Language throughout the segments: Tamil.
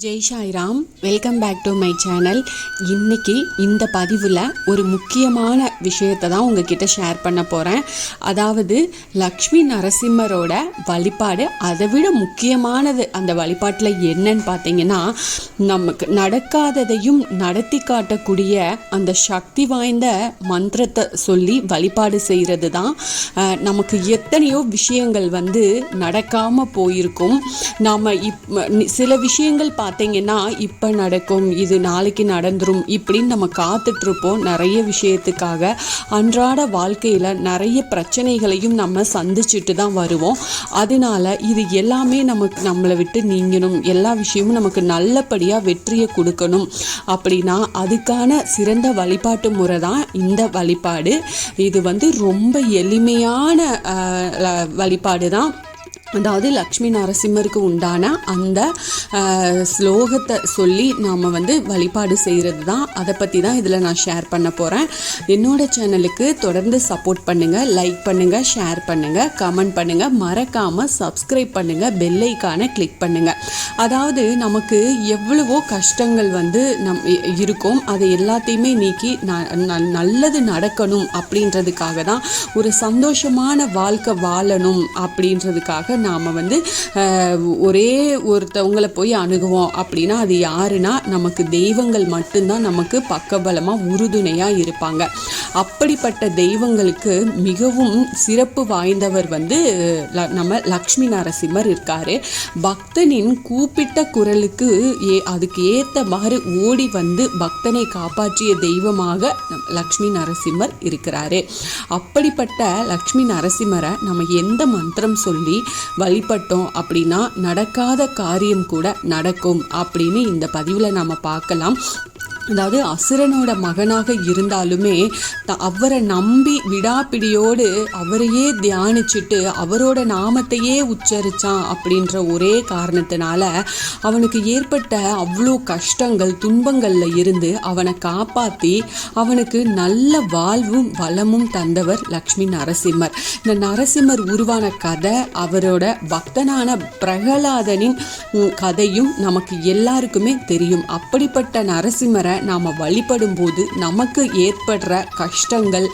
Jai Sairam, welcome back to my channel. இன்றைக்கி இந்த பதிவில் ஒரு முக்கியமான விஷயத்தை தான் உங்ககிட்ட ஷேர் பண்ண போகிறேன். அதாவது லக்ஷ்மி நரசிம்மரோட வழிபாடு. அதை விட முக்கியமானது அந்த வழிபாட்டில் என்னன்னு பார்த்தீங்கன்னா, நமக்கு நடக்காததையும் நடத்தி காட்டக்கூடிய அந்த சக்தி வாய்ந்த மந்திரத்தை சொல்லி வழிபாடு செய்கிறது தான். நமக்கு எத்தனையோ விஷயங்கள் நடக்காமல் போயிருக்கும். நாம் சில விஷயங்கள் பார்த்தீங்கன்னா இப்போ நடக்கும், இது நாளைக்கு நடந்துரும் இப்படின்னு நம்ம காத்துட்ருப்போம் நிறைய விஷயத்துக்காக. அன்றாட வாழ்க்கையில் நிறைய பிரச்சனைகளையும் நம்ம சந்திச்சுட்டு தான் வருவோம். அதனால இது எல்லாமே நம்மளை விட்டு நீங்கணும், எல்லா விஷயமும் நமக்கு நல்லபடியாக வெற்றியை கொடுக்கணும் அப்படின்னா அதுக்கான சிறந்த வழிபாட்டு முறை தான் இந்த வழிபாடு. இது ரொம்ப எளிமையான வழிபாடு தான். அதாவது லக்ஷ்மி நரசிம்மருக்கு உண்டான அந்த ஸ்லோகத்தை சொல்லி நாம் வழிபாடு செய்கிறது தான். அதை பற்றி தான் இதில் நான் ஷேர் பண்ண போகிறேன். என்னோடய சேனலுக்கு தொடர்ந்து சப்போர்ட் பண்ணுங்கள், லைக் பண்ணுங்கள், ஷேர் பண்ணுங்கள், கமெண்ட் பண்ணுங்கள், மறக்காமல் சப்ஸ்கிரைப் பண்ணுங்கள், பெல் ஐக்கானை கிளிக் பண்ணுங்கள். அதாவது நமக்கு எவ்வளவோ கஷ்டங்கள் இருக்கும், அதை எல்லாத்தையுமே நீக்கி நல்லது நடக்கணும் அப்படின்றதுக்காக தான், ஒரு சந்தோஷமான வாழ்க்கை வாழணும் அப்படின்றதுக்காக நாம் ஒரே ஒருத்தவங்களை போய் அணுகுவோம். அப்படின்னா அது யாருன்னா நமக்கு தெய்வங்கள் மட்டும்தான் நமக்கு பக்கபலமாக உறுதுணையாக இருப்பாங்க. அப்படிப்பட்ட தெய்வங்களுக்கு மிகவும் சிறப்பு வாய்ந்தவர் நம்ம லக்ஷ்மி நரசிம்மர் இருக்காரு. பக்தனின் கூப்பிட்ட குரலுக்கு அதுக்கு ஏற்ற மாதிரி ஓடி பக்தனை காப்பாற்றிய தெய்வமாக லக்ஷ்மி நரசிம்மர் இருக்கிறாரு. அப்படிப்பட்ட லக்ஷ்மி நரசிம்மரை நம்ம எந்த மந்திரம் சொல்லி வழிபட்டோம் அப்படின்னா நடக்காத காரியம் கூட நடக்கும் அப்படின்னு இந்த பதிவில் நாம் பார்க்கலாம். அதாவது அசுரனோட மகனாக இருந்தாலுமே அவரை நம்பி விடாப்பிடியோடு அவரையே தியானிச்சுட்டு அவரோட நாமத்தையே உச்சரித்தான் அப்படின்ற ஒரே காரணத்தினால அவனுக்கு ஏற்பட்ட அவ்வளோ கஷ்டங்கள் துன்பங்களில் இருந்து அவனை காப்பாற்றி அவனுக்கு நல்ல வாழ்வும் வளமும் தந்தவர் லக்ஷ்மி நரசிம்மர். இந்த நரசிம்மர் உருவான கதை, அவரோட பக்தனான பிரகலாதனின் கதையும் நமக்கு எல்லாருக்குமே தெரியும். அப்படிப்பட்ட நரசிம்மரை நாம் வழிபடும் போது நமக்கு ஏற்படுற கஷ்டங்கள்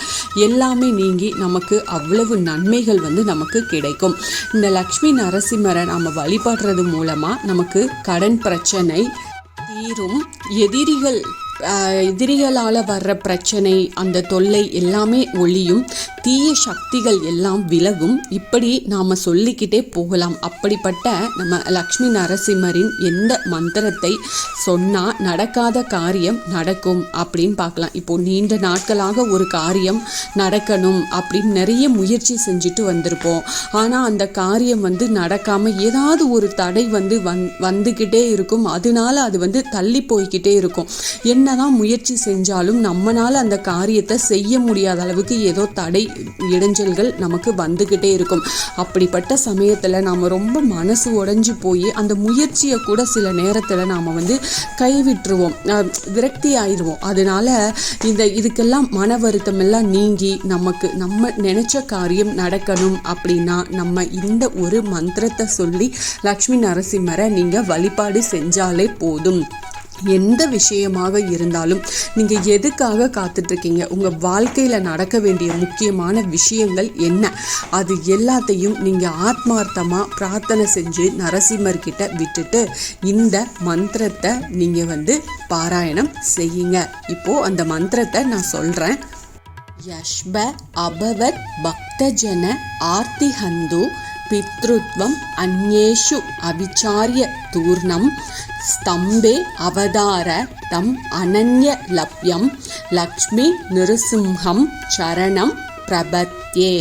எல்லாமே நீங்கி நமக்கு அவ்வளவு நன்மைகள் நமக்கு கிடைக்கும். இந்த லக்ஷ்மி நரசிம்மரை நாம் வழிபடுறது மூலமாக நமக்கு கடன் பிரச்சனை தீரும், எதிரிகளால் வர்ற பிரச்சனை அந்த தொல்லை எல்லாமே ஒழியும், தீய சக்திகள் எல்லாம் விலகும். இப்படி நாம் சொல்லிக்கிட்டே போகலாம். அப்படிப்பட்ட நம்ம லக்ஷ்மி நரசிம்மரின் எந்த மந்திரத்தை சொன்னால் நடக்காத காரியம் நடக்கும் அப்படின்னு பார்க்கலாம். இப்போது நீண்ட நாட்களாக ஒரு காரியம் நடக்கணும் அப்படின்னு நிறைய முயற்சி செஞ்சுட்டு வந்திருப்போம். ஆனால் அந்த காரியம் நடக்காமல் ஏதாவது ஒரு தடை வந்துக்கிட்டே இருக்கும். அதனால அது தள்ளி போய்கிட்டே இருக்கும். என்னதான் முயற்சி செஞ்சாலும் நம்மளால் அந்த காரியத்தை செய்ய முடியாத அளவுக்கு ஏதோ தடை இடைஞ்சல்கள் நமக்கு வந்துக்கிட்டே இருக்கும். அப்படிப்பட்ட சமயத்தில் நாம் ரொம்ப மனசு உடைஞ்சு போய் அந்த முயற்சியை கூட சில நேரத்தில் நாம் கைவிட்டுருவோம், விரக்தி ஆயிடுவோம். அதனால இதுக்கெல்லாம் மன வருத்தம் எல்லாம் நீங்கி நம்ம நினைச்ச காரியம் நடக்கணும் அப்படின்னா நம்ம இந்த ஒரு மந்திரத்தை சொல்லி லக்ஷ்மி நரசிம்மரை நீங்கள் வழிபாடு செஞ்சாலே போதும். எந்த விஷயமாக இருந்தாலும் நீங்கள் எதுக்காக காத்துட்ருக்கீங்க, உங்கள் வாழ்க்கையில் நடக்க வேண்டிய முக்கியமான விஷயங்கள் என்ன, அது எல்லாத்தையும் நீங்கள் ஆத்மார்த்தமாக பிரார்த்தனை செஞ்சு நரசிம்மர்கிட்ட விட்டுட்டு இந்த மந்திரத்தை நீங்கள் பாராயணம் செய்யுங்க. இப்போது அந்த மந்திரத்தை நான் சொல்கிறேன். யஷ்ப அபவத் பக்தஜன ஆர்த்திஹந்து பித்ருத்வம் அந்யேஷு அபிச்சாரிய தூர்ணம் ஸ்தம்பே அவதார தம் அனன்ய லப்யம் லக்ஷ்மி நிருசிம்ஹம் சரணம் பிரபத்யே.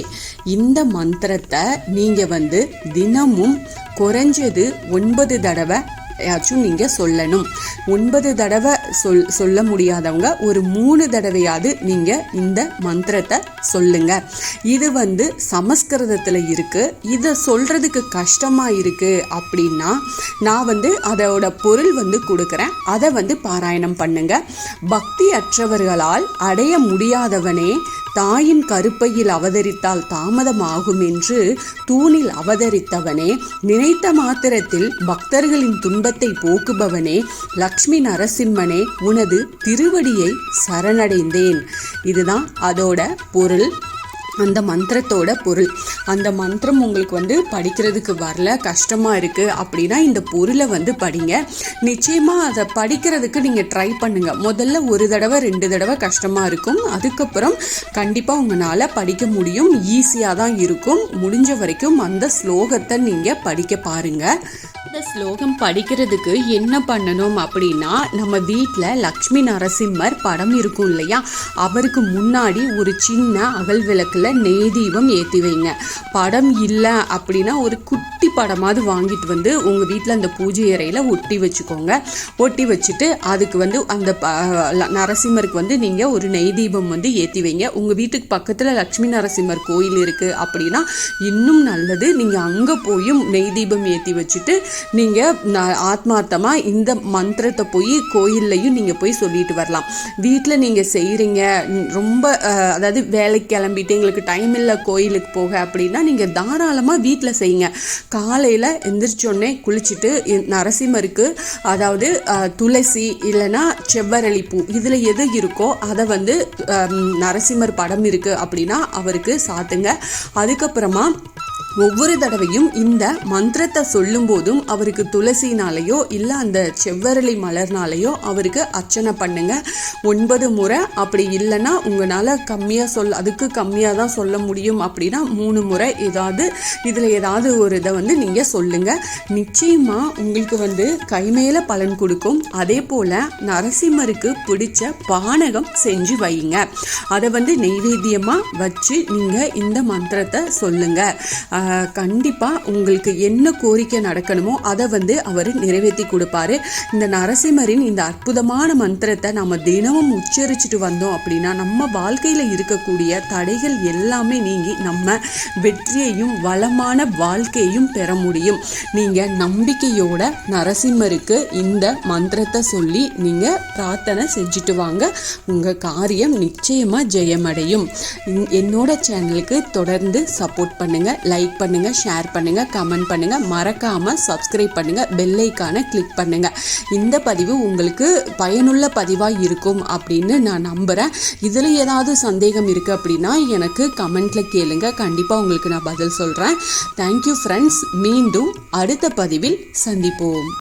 இந்த மந்திரத்தை நீங்கள் தினமும் குறைஞ்சது 9 தடவை நீங்கள் சொல்லணும். 9 தடவை சொல்ல முடியாதவங்க ஒரு 3 தடவையாவது நீங்கள் இந்த மந்திரத்தை சொல்லுங்க. இது சமஸ்கிருதத்தில் இருக்குது. இதை சொல்கிறதுக்கு கஷ்டமாக இருக்குது அப்படின்னா நான் அதோட பொருள் கொடுக்குறேன். அதை பாராயணம் பண்ணுங்க. பக்தி அற்றவர்களால் அடைய முடியாதவனே தாயின் கருப்பையில் அவதரித்தால் தாமதமாகும் என்று தூணில் அவதரித்தவனே, நினைத்த மாத்திரத்தில் பக்தர்களின் துன்பத்தை போக்குபவனே, லக்ஷ்மி நரசிம்மனே, உனது திருவடியை சரணடைந்தேன். இதுதான் அதோட பொருள், அந்த மந்திரத்தோட பொருள். அந்த மந்திரம் உங்களுக்கு படிக்கிறதுக்கு வரல, கஷ்டமாக இருக்குது அப்படின்னா இந்த பொருளை படிங்க. நிச்சயமாக அதை படிக்கிறதுக்கு நீங்கள் ட்ரை பண்ணுங்கள். முதல்ல 1 தடவை 2 தடவை கஷ்டமாக இருக்கும், அதுக்கப்புறம் கண்டிப்பாக உங்களால் படிக்க முடியும். ஈஸியாக தான் இருக்கும். முடிஞ்ச வரைக்கும் அந்த ஸ்லோகத்தை நீங்கள் படிக்க பாருங்கள். இந்த ஸ்லோகம் படிக்கிறதுக்கு என்ன பண்ணணும் அப்படின்னா, நம்ம வீட்டில் லக்ஷ்மி நரசிம்மர் படம் இருக்கும் இல்லையா, அவருக்கு முன்னாடி ஒரு சின்ன அகல் விளக்கில் நெய் தீபம் ஏற்றி வைங்க. படம் இல்லை அப்படின்னா ஒரு குட்டி படமாவது வாங்கிட்டு உங்கள் வீட்டில் அந்த பூஜை அறையில் ஒட்டி வச்சுக்கோங்க. ஒட்டி வச்சுட்டு அதுக்கு அந்த நரசிம்மருக்கு நீங்கள் ஒரு நெய் தீபம் ஏற்றி வைங்க. உங்கள் வீட்டுக்கு பக்கத்தில் லக்ஷ்மி நரசிம்மர் கோயில் இருக்குது அப்படின்னா இன்னும் நல்லது. நீங்கள் அங்கே போயும் நெய் தீபம் ஏற்றி வச்சுட்டு நீங்கள் ஆத்மார்த்தமாக இந்த மந்திரத்தை போய் கோயில்லையும் நீங்கள் போய் சொல்லிட்டு வரலாம். வீட்டில் நீங்கள் செய்கிறீங்க, ரொம்ப அதாவது வேலைக்கு கிளம்பிட்டு எங்களுக்கு டைம் இல்லை கோயிலுக்கு போக அப்படின்னா நீங்கள் தாராளமாக வீட்டில் செய்யுங்க. காலையில் எந்திரிச்சோடனே குளிச்சுட்டு நரசிம்மருக்கு, அதாவது துளசி இல்லைன்னா செவ்வரளி பூ, இதில் எது இருக்கோ அதை நரசிம்மர் படம் இருக்குது அப்படின்னா அவருக்கு சாத்துங்க. அதுக்கப்புறமா ஒவ்வொரு தடவையும் இந்த மந்திரத்தை சொல்லும் போதும் அவருக்கு துளசினாலேயோ இல்லை அந்த செவ்வரளி மலர்னாலேயோ அவருக்கு அர்ச்சனை பண்ணுங்க 9 முறை. அப்படி இல்லைன்னா உங்களால் கம்மியாக அதுக்கு கம்மியாக தான் சொல்ல முடியும் அப்படின்னா 3 முறை இதில் ஏதாவது ஒரு இதை நீங்கள் சொல்லுங்கள். நிச்சயமாக உங்களுக்கு கைமேல பலன் கொடுக்கும். அதே போல் நரசிம்மருக்கு பிடிச்ச பானகம் செஞ்சு வைங்க. அதை நெய்வேத்தியமாக வச்சு நீங்கள் இந்த மந்திரத்தை சொல்லுங்கள். கண்டிப்பாக உங்களுக்கு என்ன கோரிக்கை நடக்கணுமோ அதை அவர் நிறைவேற்றி கொடுப்பாரு. இந்த நரசிம்மரின் இந்த அற்புதமான மந்திரத்தை நம்ம தினமும் உச்சரிச்சுட்டு வந்தோம் அப்படின்னா நம்ம வாழ்க்கையில் இருக்கக்கூடிய தடைகள் எல்லாமே நீங்கி நம்ம வெற்றியையும் வளமான வாழ்க்கையையும் பெற முடியும். நீங்கள் நம்பிக்கையோட நரசிம்மருக்கு இந்த மந்திரத்தை சொல்லி நீங்கள் பிரார்த்தனை செஞ்சுட்டு வாங்க. உங்கள் காரியம் நிச்சயமாக ஜெயமடையும். என்னோட சேனலுக்கு தொடர்ந்து சப்போர்ட் பண்ணுங்கள். லைக் பண்ணுங்கள், ஷேர் பண்ணுங்கள், கமெண்ட் பண்ணுங்கள். மறக்காமல் சப்ஸ்கிரைப் பண்ணுங்கள், பெல் ஐக்கானை கிளிக் பண்ணுங்கள். இந்த பதிவு உங்களுக்கு பயனுள்ள பதிவாக இருக்கும் அப்படின்னு நான் நம்புகிறேன். இதில் ஏதாவது சந்தேகம் இருக்குது அப்படின்னா எனக்கு கமெண்ட்டில் கேளுங்க. கண்டிப்பாக உங்களுக்கு நான் பதில் சொல்கிறேன். Thank you friends. மீண்டும் அடுத்த பதிவில் சந்திப்போம்.